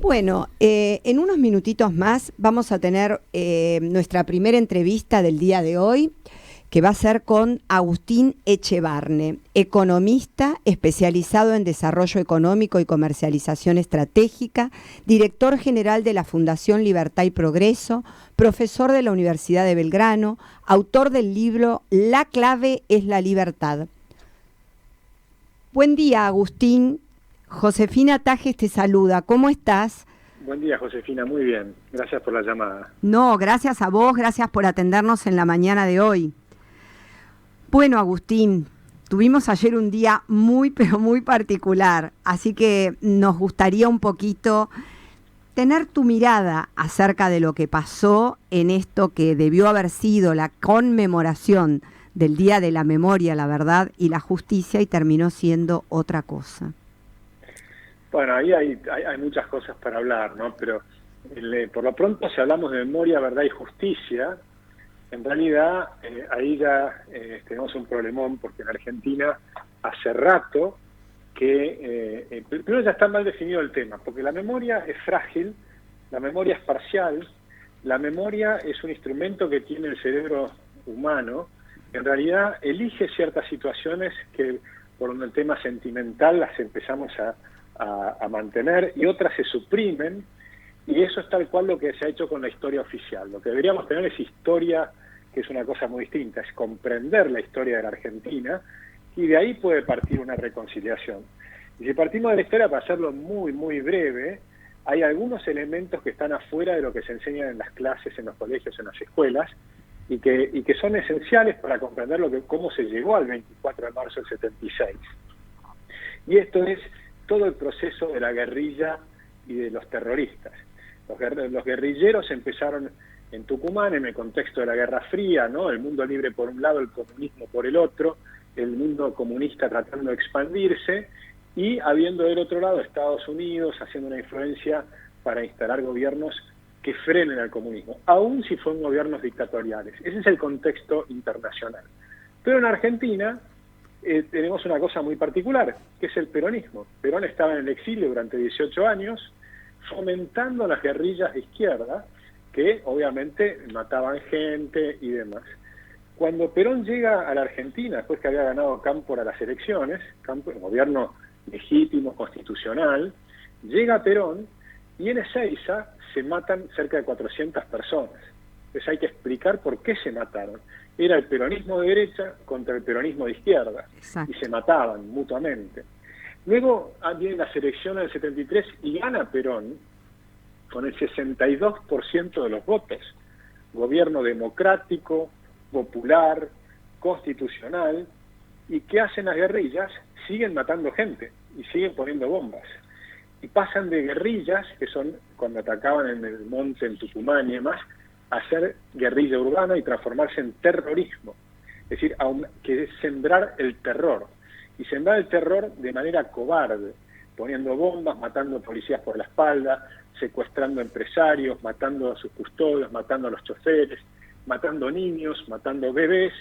Bueno, en unos minutitos más vamos a tener nuestra primera entrevista del día de hoy, que va a ser con Agustín Echevarne, economista especializado en desarrollo económico y comercialización estratégica, director general de la Fundación Libertad y Progreso, profesor de la Universidad de Belgrano, autor del libro La clave es la libertad. Buen día, Agustín. Josefina Tajes te saluda. ¿Cómo estás? Buen día, Josefina. Muy bien. Gracias por la llamada. No, gracias a vos, gracias por atendernos en la mañana de hoy. Bueno, Agustín, tuvimos ayer un día muy, pero muy particular, así que nos gustaría un poquito tener tu mirada acerca de lo que pasó en esto que debió haber sido la conmemoración del Día de la Memoria, la Verdad y la Justicia y terminó siendo otra cosa. Bueno, ahí hay muchas cosas para hablar, ¿no? Pero por lo pronto, si hablamos de memoria, verdad y justicia, en realidad ahí ya tenemos un problemón, porque en Argentina hace rato que, primero ya está mal definido el tema, porque la memoria es frágil, la memoria es parcial, la memoria es un instrumento que tiene el cerebro humano, en realidad elige ciertas situaciones que por un tema sentimental las empezamos a mantener y otras se suprimen, y eso es tal cual lo que se ha hecho con la historia oficial. Lo que deberíamos tener es historia, que es una cosa muy distinta, es comprender la historia de la Argentina, y de ahí puede partir una reconciliación. Y si partimos de la historia, para hacerlo muy, muy breve, hay algunos elementos que están afuera de lo que se enseña en las clases, en los colegios, en las escuelas, y que son esenciales para comprender cómo se llegó al 24 de marzo del 76. Y esto es todo el proceso de la guerrilla y de los terroristas. Los guerrilleros empezaron en Tucumán en el contexto de la Guerra Fría, ¿no? El mundo libre por un lado, el comunismo por el otro, el mundo comunista tratando de expandirse y habiendo del otro lado Estados Unidos haciendo una influencia para instalar gobiernos que frenen al comunismo, aun si fueron gobiernos dictatoriales. Ese es el contexto internacional. Pero en Argentina tenemos una cosa muy particular, que es el peronismo. Perón estaba en el exilio durante 18 años, fomentando las guerrillas de izquierda, que obviamente mataban gente y demás. Cuando Perón llega a la Argentina, después que había ganado Cámpora a las elecciones, un gobierno legítimo, constitucional, llega Perón y en Ezeiza se matan cerca de 400 personas. Entonces hay que explicar por qué se mataron. Era el peronismo de derecha contra el peronismo de izquierda. Exacto. Y se mataban mutuamente. Luego vienen las elecciones del 73 y gana Perón con el 62% de los votos. Gobierno democrático, popular, constitucional. ¿Y qué hacen las guerrillas? Siguen matando gente y siguen poniendo bombas. Y pasan de guerrillas, que son cuando atacaban en el monte, en Tucumán y demás, a hacer guerrilla urbana y transformarse en terrorismo. Es decir, que es sembrar el terror. Y sembrar el terror de manera cobarde, poniendo bombas, matando policías por la espalda, secuestrando empresarios, matando a sus custodios, matando a los choferes, matando niños, matando bebés,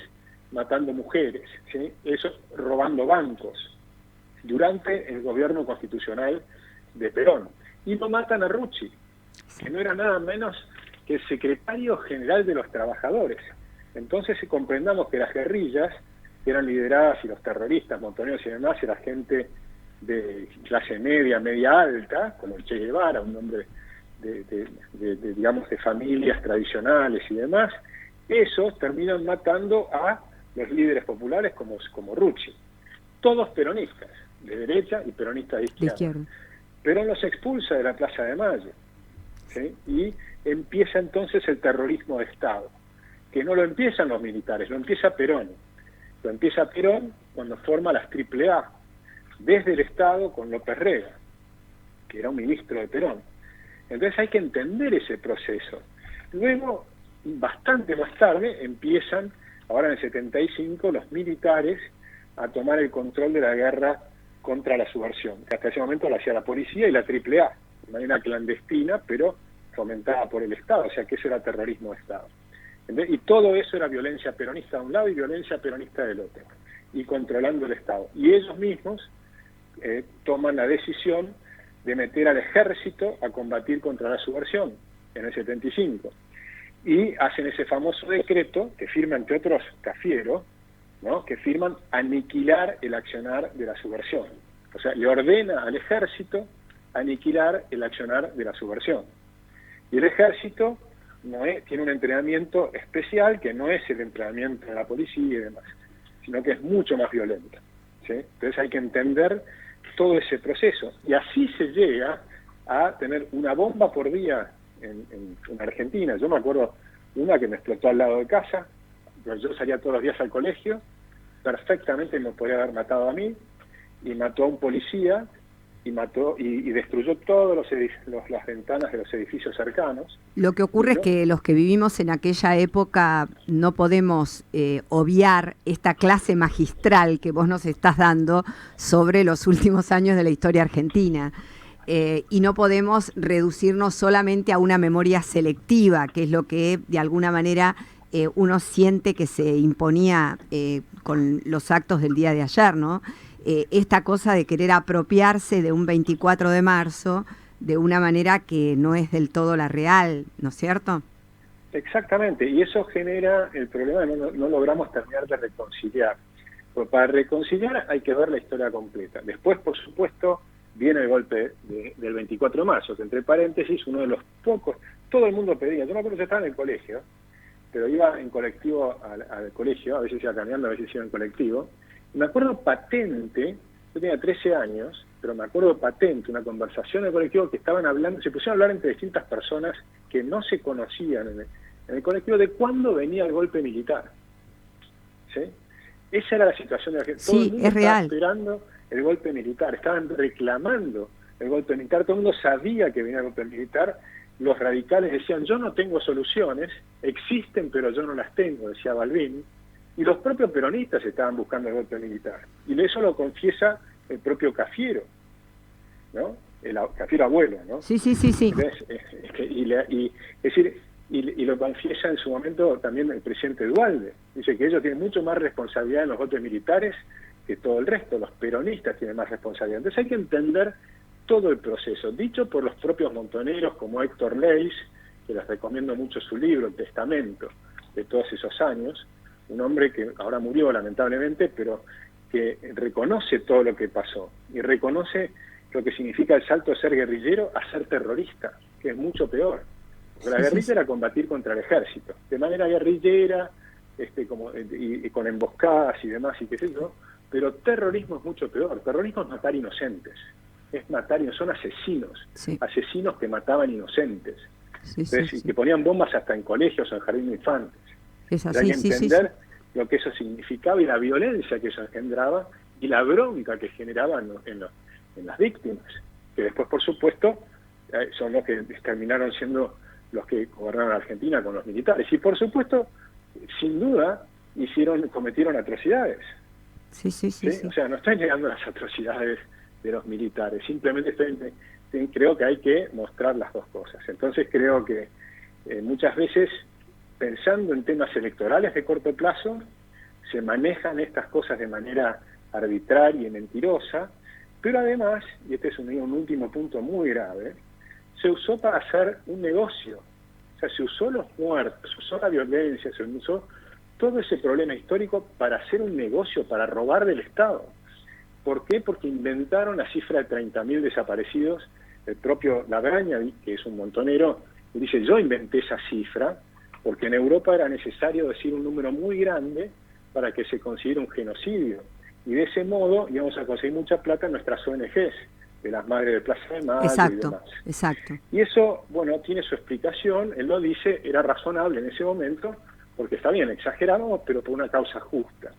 matando mujeres, ¿sí? Eso, robando bancos, durante el gobierno constitucional de Perón. Y no matan a Rucci, que no era nada menos que el secretario general de los trabajadores. Entonces comprendamos que las guerrillas que eran lideradas y los terroristas, montoneros y demás, era gente de clase media, media alta, como el Che Guevara, un hombre digamos, de familias tradicionales y demás. Esos terminan matando a los líderes populares como Rucci. Todos peronistas, de derecha y peronistas de izquierda. Perón los expulsa de la Plaza de Mayo, ¿sí? Y empieza entonces el terrorismo de Estado, que no lo empiezan los militares, lo empieza Perón. Lo empieza Perón cuando forma las AAA, desde el Estado con López Rega, que era un ministro de Perón. Entonces hay que entender ese proceso. Luego, bastante más tarde, empiezan, ahora en el 75, los militares a tomar el control de la guerra contra la subversión, que hasta ese momento la hacía la policía y la AAA, de manera clandestina, pero fomentada por el Estado, o sea que eso era terrorismo de Estado. Y todo eso era violencia peronista de un lado y violencia peronista del otro, y controlando el Estado. Y ellos mismos toman la decisión de meter al ejército a combatir contra la subversión en el 75. Y hacen ese famoso decreto que firma, entre otros, Cafiero, ¿no?, que firman aniquilar el accionar de la subversión. O sea, le ordena al ejército aniquilar el accionar de la subversión. Y el ejército tiene un entrenamiento especial que no es el entrenamiento de la policía y demás, sino que es mucho más violento, ¿sí? Entonces hay que entender todo ese proceso. Y así se llega a tener una bomba por día en Argentina. Yo me acuerdo una que me explotó al lado de casa. Yo salía todos los días al colegio, perfectamente me podría haber matado a mí, y mató a un policía, y destruyó todas las ventanas de los edificios cercanos. Lo que ocurre es que los que vivimos en aquella época no podemos obviar esta clase magistral que vos nos estás dando sobre los últimos años de la historia argentina. Y no podemos reducirnos solamente a una memoria selectiva, que es lo que de alguna manera uno siente que se imponía con los actos del día de ayer, ¿no? Esta cosa de querer apropiarse de un 24 de marzo de una manera que no es del todo la real, ¿no es cierto? Exactamente, y eso genera el problema de no logramos terminar de reconciliar. Pero para reconciliar hay que ver la historia completa. Después, por supuesto, viene el golpe del 24 de marzo, que entre paréntesis, uno de los pocos, todo el mundo pedía, yo me acuerdo que estaba en el colegio, pero iba en colectivo al colegio, a veces iba caminando, a veces iba en colectivo. Me acuerdo patente, yo tenía 13 años, pero me acuerdo patente, una conversación en el colectivo que estaban hablando, se pusieron a hablar entre distintas personas que no se conocían en el colectivo de cuándo venía el golpe militar. ¿Sí? Esa era la situación de la gente. Todo el mundo estaba esperando el golpe militar, estaban reclamando el golpe militar, todo el mundo sabía que venía el golpe militar. Los radicales decían, yo no tengo soluciones, existen pero yo no las tengo, decía Balbín. Y los propios peronistas estaban buscando el golpe militar. Y eso lo confiesa el propio Cafiero, ¿no? El Cafiero abuelo, ¿no? Sí. Entonces, y lo confiesa en su momento también el presidente Duhalde. Dice que ellos tienen mucho más responsabilidad en los golpes militares que todo el resto. Los peronistas tienen más responsabilidad. Entonces hay que entender todo el proceso, dicho por los propios montoneros como Héctor Leis, que les recomiendo mucho su libro, El Testamento, de todos esos años. Un hombre que ahora murió lamentablemente, pero que reconoce todo lo que pasó y reconoce lo que significa el salto de ser guerrillero a ser terrorista, que es mucho peor. Porque la guerrilla era combatir contra el ejército, de manera guerrillera, y con emboscadas y demás, y qué sé yo, pero terrorismo es mucho peor. Terrorismo es matar inocentes, son asesinos, asesinos que mataban inocentes, y que ponían bombas hasta en colegios o en jardín de infantes. Hay que entender lo que eso significaba y la violencia que eso engendraba y la bronca que generaba en las víctimas, que después, por supuesto, son los que terminaron siendo los que gobernaron Argentina con los militares. Y, por supuesto, sin duda, cometieron atrocidades. Sí. O sea, no estoy negando las atrocidades de los militares, simplemente creo que hay que mostrar las dos cosas. Entonces creo que muchas veces, pensando en temas electorales de corto plazo, se manejan estas cosas de manera arbitraria y mentirosa, pero además, y este es un último punto muy grave, se usó para hacer un negocio. O sea, se usó los muertos, se usó la violencia, se usó todo ese problema histórico para hacer un negocio, para robar del Estado. ¿Por qué? Porque inventaron la cifra de 30.000 desaparecidos. El propio Labraña, que es un montonero, dice, yo inventé esa cifra, porque en Europa era necesario decir un número muy grande para que se considere un genocidio. Y de ese modo íbamos a conseguir mucha plata en nuestras ONGs, de las Madres de Plaza de Mayo y demás. Exacto. Y eso, bueno, tiene su explicación, él lo dice, era razonable en ese momento, porque está bien, exageramos, pero por una causa justa.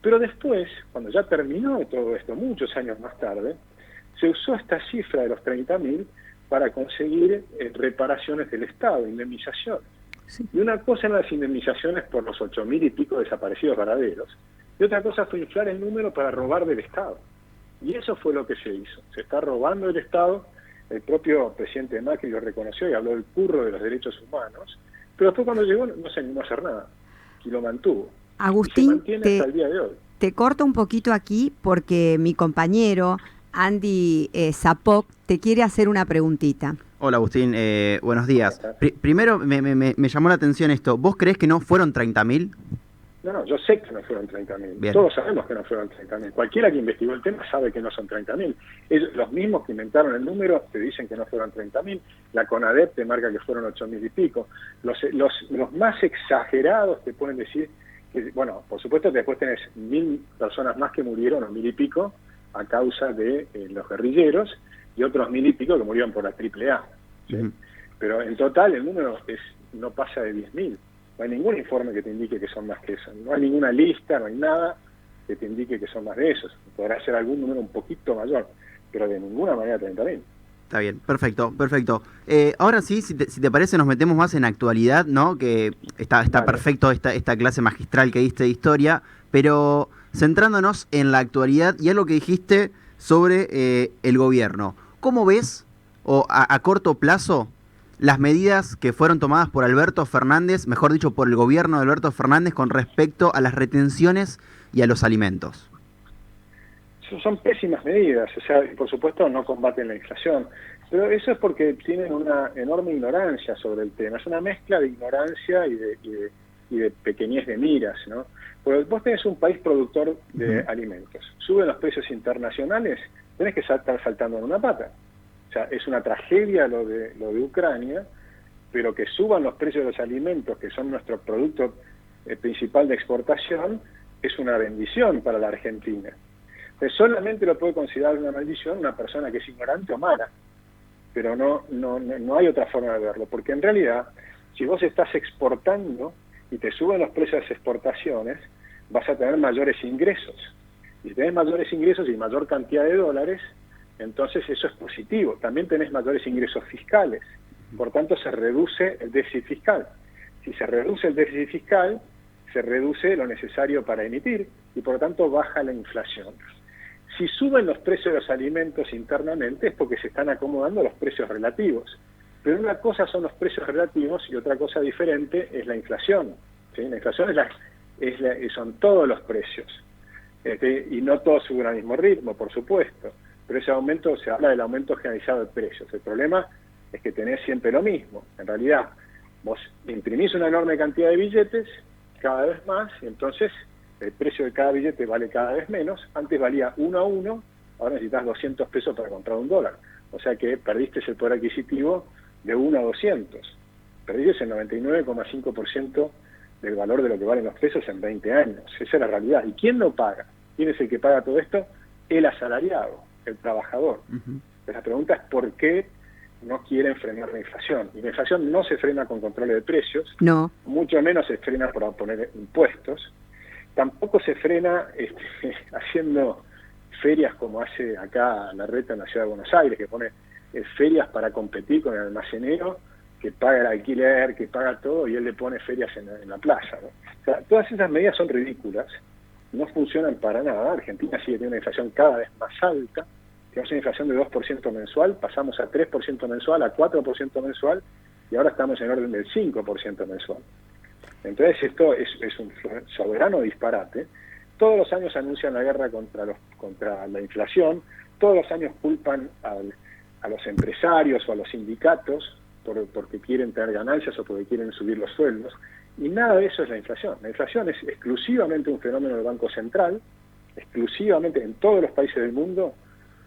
Pero después, cuando ya terminó todo esto, muchos años más tarde, se usó esta cifra de los 30.000 para conseguir reparaciones del Estado, indemnizaciones. Sí. Y una cosa eran las indemnizaciones por los 8.000 y pico desaparecidos verdaderos, y otra cosa fue inflar el número para robar del Estado. Y eso fue lo que se hizo. Se está robando el Estado, el propio presidente Macri lo reconoció y habló del curro de los derechos humanos, pero después cuando llegó no se animó a hacer nada, y lo mantuvo. Agustín, y se mantiene hasta el día de hoy. Te corto un poquito aquí porque mi compañero Andy Zapoc te quiere hacer una preguntita. Hola Agustín, buenos días. Primero me llamó la atención esto. ¿Vos creés que no fueron 30.000? No, yo sé que no fueron 30.000. Todos sabemos que no fueron 30.000. Cualquiera que investigó el tema sabe que no son 30.000. Los mismos que inventaron el número te dicen que no fueron 30.000. La CONADEP te marca que fueron 8.000 y pico. Los más exagerados te pueden decir que, bueno, por supuesto que después tenés 1.000 personas más que murieron, o 1.000 y pico, a causa de los guerrilleros, y otros 1.000 y pico que murieron por la AAA. ¿Sí? Pero en total el número no pasa de 10.000. No hay ningún informe que te indique que son más que eso. No hay ninguna lista, no hay nada que te indique que son más de esos. Podrá ser algún número un poquito mayor, pero de ninguna manera 30.000. Está bien, perfecto. Ahora sí, si te parece, nos metemos más en actualidad, ¿no? Que está vale. Perfecto esta clase magistral que diste de historia, pero centrándonos en la actualidad y algo que dijiste sobre el gobierno. ¿Cómo ves, o a corto plazo, las medidas que fueron tomadas por Alberto Fernández, mejor dicho, por el gobierno de Alberto Fernández con respecto a las retenciones y a los alimentos? Son pésimas medidas, o sea, por supuesto no combaten la inflación, pero eso es porque tienen una enorme ignorancia sobre el tema. Es una mezcla de ignorancia y de pequeñez de miras, ¿no? Porque vos tenés un país productor de alimentos, suben los precios internacionales, tenés que estar saltando en una pata. O sea, es una tragedia lo de Ucrania, pero que suban los precios de los alimentos, que son nuestro producto principal de exportación, es una bendición para la Argentina. Entonces, solamente lo puede considerar una maldición una persona que es ignorante o mala, pero no hay otra forma de verlo, porque en realidad, si vos estás exportando y te suben los precios de las exportaciones, vas a tener mayores ingresos. Y si tenés mayores ingresos y mayor cantidad de dólares, entonces eso es positivo. También tenés mayores ingresos fiscales, por tanto se reduce el déficit fiscal. Si se reduce el déficit fiscal, se reduce lo necesario para emitir y por lo tanto baja la inflación. Si suben los precios de los alimentos internamente es porque se están acomodando los precios relativos. Pero una cosa son los precios relativos y otra cosa diferente es la inflación. ¿Sí? La inflación son todos los precios. Y no todos suben al mismo ritmo, por supuesto. Pero ese aumento, se habla del aumento generalizado de precios. El problema es que tenés siempre lo mismo. En realidad, vos imprimís una enorme cantidad de billetes, cada vez más, y entonces el precio de cada billete vale cada vez menos. Antes valía 1 a 1, ahora necesitas 200 pesos para comprar $1. O sea que perdiste el poder adquisitivo de 1 a 200. Perdiste el 99,5% del valor de lo que valen los pesos en 20 años. Esa es la realidad. ¿Y quién lo paga? ¿Quién es el que paga todo esto? El asalariado, el trabajador. Pues la pregunta es ¿por qué no quieren frenar la inflación? Y la inflación no se frena con controles de precios, no, mucho menos se frena por poner impuestos, tampoco se frena haciendo ferias como hace acá Larreta en la ciudad de Buenos Aires, que pone ferias para competir con el almacenero, que paga el alquiler, que paga todo, y él le pone ferias en la plaza, ¿no? O sea, todas esas medidas son ridículas, no funcionan para nada. Argentina sigue teniendo una inflación cada vez más alta, tenemos una inflación de 2% mensual, pasamos a 3% mensual, a 4% mensual, y ahora estamos en orden del 5% mensual. Entonces esto es un soberano disparate. Todos los años anuncian la guerra contra la inflación, todos los años culpan a los empresarios o a los sindicatos porque quieren tener ganancias o porque quieren subir los sueldos, y nada de eso es la inflación. La inflación es exclusivamente un fenómeno del Banco Central, exclusivamente en todos los países del mundo.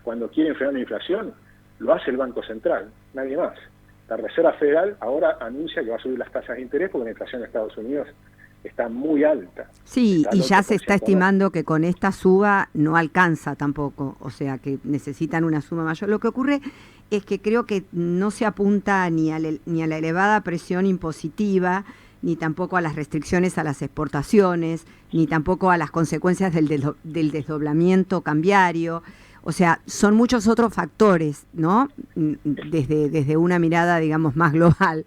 Cuando quieren frenar la inflación, lo hace el Banco Central, nadie más. La Reserva Federal ahora anuncia que va a subir las tasas de interés porque la inflación en Estados Unidos está muy alta. Sí, y ya se está estimando que con esta suba no alcanza tampoco, o sea que necesitan una suma mayor. Lo que ocurre es que creo que no se apunta ni a la elevada presión impositiva, ni tampoco a las restricciones a las exportaciones, ni tampoco a las consecuencias del desdoblamiento cambiario. O sea, son muchos otros factores, ¿no? Desde una mirada, digamos, más global.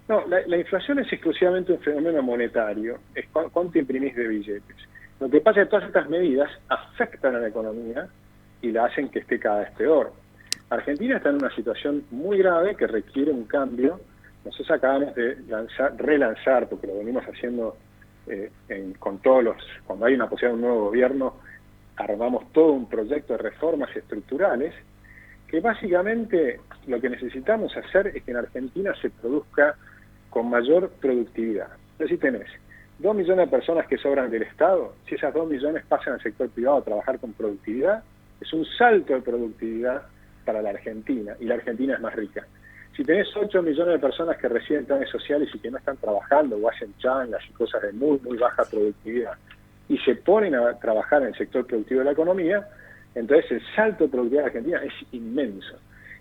No, la inflación es exclusivamente un fenómeno monetario, es cuánto imprimís de billetes. Lo que pasa es que todas estas medidas afectan a la economía y la hacen que esté cada vez peor. Argentina está en una situación muy grave que requiere un cambio. Nosotros acabamos de relanzar, porque lo venimos haciendo con todos cuando hay una posibilidad de un nuevo gobierno, armamos todo un proyecto de reformas estructurales, que básicamente lo que necesitamos hacer es que en Argentina se produzca con mayor productividad. Es decir, tenés 2 millones de personas que sobran del Estado, si esas 2 millones pasan al sector privado a trabajar con productividad, es un salto de productividad para la Argentina, y la Argentina es más rica. Si tenés 8 millones de personas que reciben planes sociales y que no están trabajando o hacen changas y cosas de muy, muy baja productividad, y se ponen a trabajar en el sector productivo de la economía, entonces el salto de productividad de Argentina es inmenso.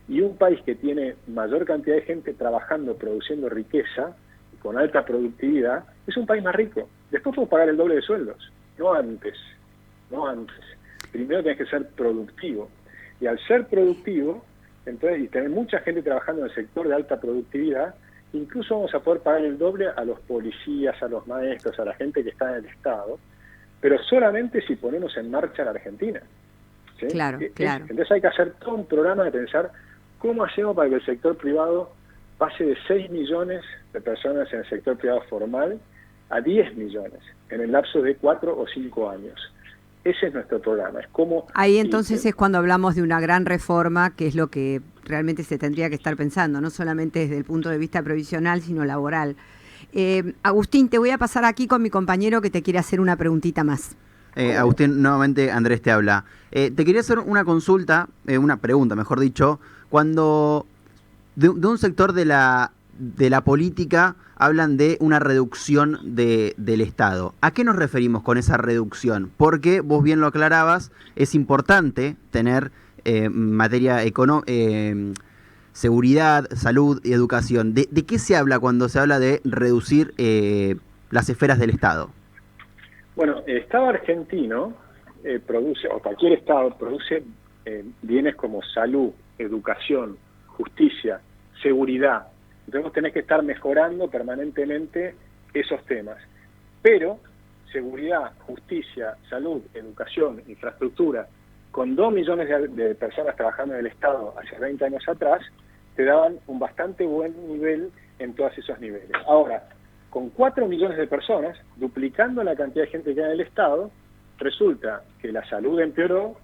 Y un país que tiene mayor cantidad de gente trabajando, produciendo riqueza, con alta productividad, es un país más rico. Después podemos pagar el doble de sueldos, no antes. Primero tenés que ser productivo. Y al ser productivo, entonces, y tener mucha gente trabajando en el sector de alta productividad, incluso vamos a poder pagar el doble a los policías, a los maestros, a la gente que está en el Estado, pero solamente si ponemos en marcha la Argentina. ¿Sí? Claro. Entonces hay que hacer todo un programa de pensar cómo hacemos para que el sector privado pase de 6 millones de personas en el sector privado formal a 10 millones en el lapso de 4 o 5 años. Ese es nuestro programa. Es como ahí entonces es cuando hablamos de una gran reforma, que es lo que realmente se tendría que estar pensando, no solamente desde el punto de vista previsional, sino laboral. Agustín, te voy a pasar aquí con mi compañero que te quiere hacer una preguntita más. Agustín, nuevamente Andrés te habla. Te quería hacer una consulta, una pregunta, mejor dicho. Cuando de un sector de la política hablan de una reducción del Estado, ¿a qué nos referimos con esa reducción? Porque vos bien lo aclarabas, es importante tener materia seguridad, salud y educación. ¿De qué se habla cuando se habla de reducir las esferas del Estado? Bueno, el Estado argentino produce, o cualquier Estado produce bienes como salud, educación, justicia, seguridad. Entonces vos tenés que estar mejorando permanentemente esos temas. Pero seguridad, justicia, salud, educación, infraestructura, con 2 millones de personas trabajando en el Estado hace 20 años atrás, te daban un bastante buen nivel en todos esos niveles. Ahora, con 4 millones de personas, duplicando la cantidad de gente que hay en el Estado, resulta que la salud empeoró,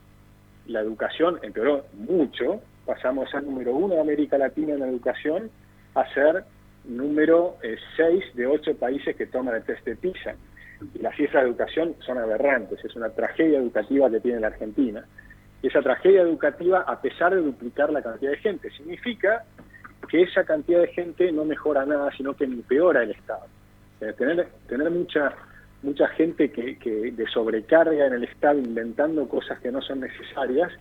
la educación empeoró mucho, pasamos a ser número 1 de América Latina en la educación, a ser número 6 de 8 países que toman el test de PISA. Y las cifras de educación son aberrantes, es una tragedia educativa que tiene la Argentina. Y esa tragedia educativa, a pesar de duplicar la cantidad de gente, significa que esa cantidad de gente no mejora nada, sino que empeora el Estado. Tener mucha gente que de sobrecarga en el Estado inventando cosas que no son necesarias,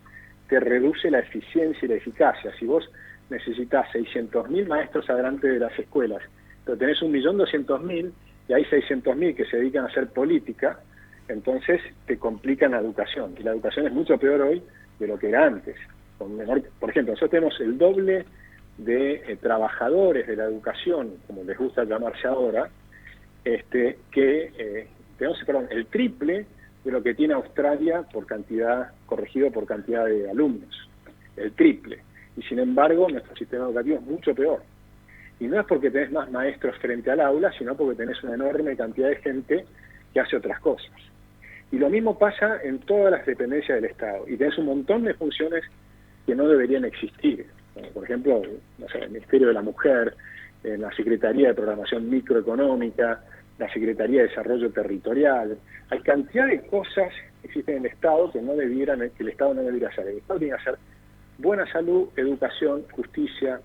te reduce la eficiencia y la eficacia. Si vos necesitas 600.000 maestros adelante de las escuelas, pero tenés 1.200.000 y hay 600.000 que se dedican a hacer política, entonces te complican la educación. Y la educación es mucho peor hoy de lo que era antes. Por ejemplo, nosotros tenemos el doble de trabajadores de la educación, como les gusta llamarse ahora, tenemos el triple de lo que tiene Australia por cantidad, corregido por cantidad de alumnos. El triple. Y sin embargo, nuestro sistema educativo es mucho peor. Y no es porque tenés más maestros frente al aula, sino porque tenés una enorme cantidad de gente que hace otras cosas. Y lo mismo pasa en todas las dependencias del Estado. Y tenés un montón de funciones que no deberían existir. Por ejemplo, el Ministerio de la Mujer, la Secretaría de Programación Microeconómica, la Secretaría de Desarrollo Territorial. Hay cantidad de cosas que existen en el Estado que el Estado no debería hacer. El Estado tiene que hacer buena salud, educación, justicia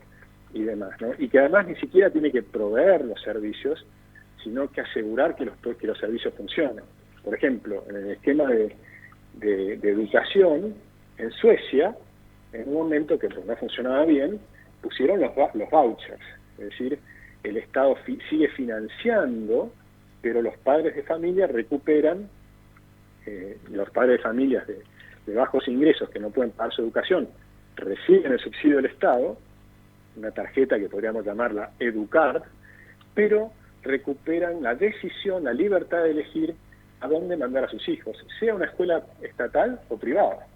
y demás, ¿no? Y que además ni siquiera tiene que proveer los servicios, sino que asegurar que los servicios funcionen. Por ejemplo, en el esquema de educación, en Suecia, en un momento que no funcionaba bien, pusieron los vouchers, es decir, el Estado sigue financiando, pero los padres de familia recuperan, los padres de familias de bajos ingresos que no pueden pagar su educación, reciben el subsidio del Estado, una tarjeta que podríamos llamarla EduCard, pero recuperan la decisión, la libertad de elegir a dónde mandar a sus hijos, sea una escuela estatal o privada.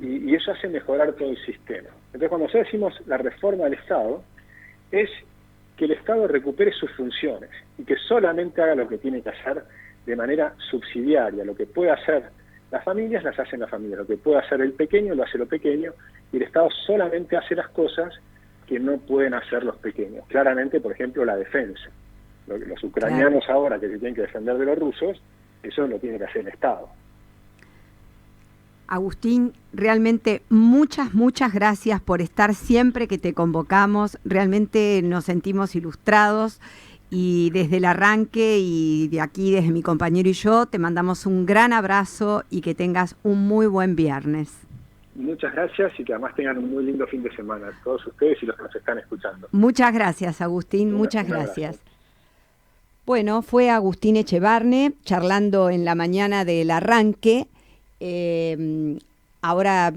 Y eso hace mejorar todo el sistema. Entonces, cuando nosotros decimos la reforma del Estado, es que el Estado recupere sus funciones y que solamente haga lo que tiene que hacer de manera subsidiaria, lo que puede hacer Las familias las hacen las familias, lo que puede hacer el pequeño lo hace lo pequeño, y el Estado solamente hace las cosas que no pueden hacer los pequeños. Claramente, por ejemplo, la defensa. Los ucranianos ahora que se tienen que defender de los rusos, eso lo tiene que hacer el Estado. Agustín, realmente muchas gracias por estar siempre que te convocamos. Realmente nos sentimos ilustrados y desde el arranque y de aquí, desde mi compañero y yo, te mandamos un gran abrazo y que tengas un muy buen viernes. Muchas gracias y que además tengan un muy lindo fin de semana, todos ustedes y los que nos están escuchando. Muchas gracias, Agustín, muchas gracias. Bueno, fue Agustín Echevarne charlando en la mañana del arranque. Ahora